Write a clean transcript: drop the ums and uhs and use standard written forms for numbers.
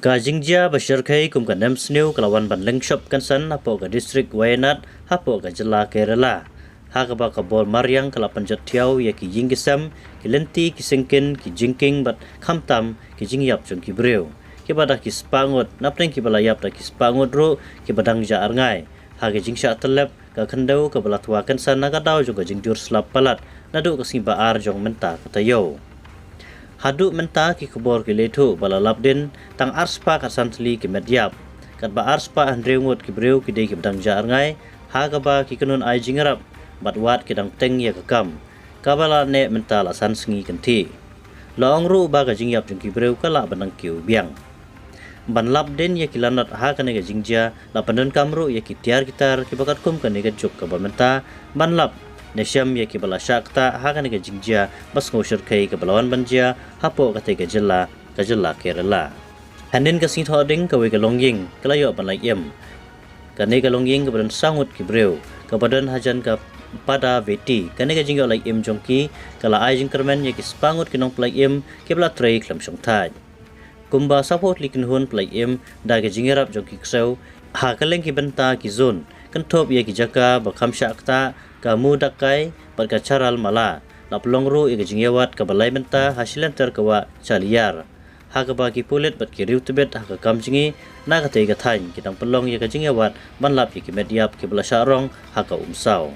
Ka Jingja Bashirkai kum ka Nemsniu kalawan ban lengshop kansan hapo ka distrik Wayanad hapo ka Jela Kerala. Hakaba ka bol Maryang kala panjat tiaw ya ki Jinggisam ki Lenti ki Singkin ki Jingking bat Kamtam ki Jingyap jong ki Breu. Ki badah ki Spangot napring ki balayap da ki Spangot ro ki badang ja arngai. Hage Jingsha telep ka Kendau ka Balatwa kansan naga daw jong ka Jingdur selap palat nadu ka simba ar jong menta katayo. Hadu menta ki kubor ki letu bala labdin tang arspa ka santli ki medyap kat ba arspa andreungut ki Breu ki dei ki badang ja arngai haga ba ki kenun ai jingarap bat wat ki dang teng ya kakam kabala ne menta la san sengi kenti long ru ba ka Jingyap jong ki Breu kala banang kiu biang ban labdin ya ki lanat ha ka ne ga Jingja la pandan kamru ya ki tiar gitar ki bakat kum ka ne ga juk ka ba menta ban lab Nesyam ya ki bala syakta ha ka ne ga Jingja bas ngusir kai ka balawan banja hapo ka te ga Jela Kerala handin ka sing thoding ka we ka longying kalayo ban lai em ka ne ka longying ka badan sangut ki Breu ka badan hajan ka pada veti ka ne ga Jingyo lai em jongki kala ai jing kermen ya ki Spangut ki nong plai em ki bala trei klam syong thaj kumba sapot likin hun plai em da ga Jingerap jongki kseu ha ka leng ki benta ki zon kentop ya ki Jaka ba kham syakta ka mudakai bat ka charal mala la plongru ya ki Jingyawat ka balai benta hasilanter ka wa chaliar ha ka ba ki pulet bat ki riu tebet ha ka kam jingi na ka te ga thain ki tang pelong ya ka Jingyawat ban lap ya ki Medyap ki bala syarong ha ka umsau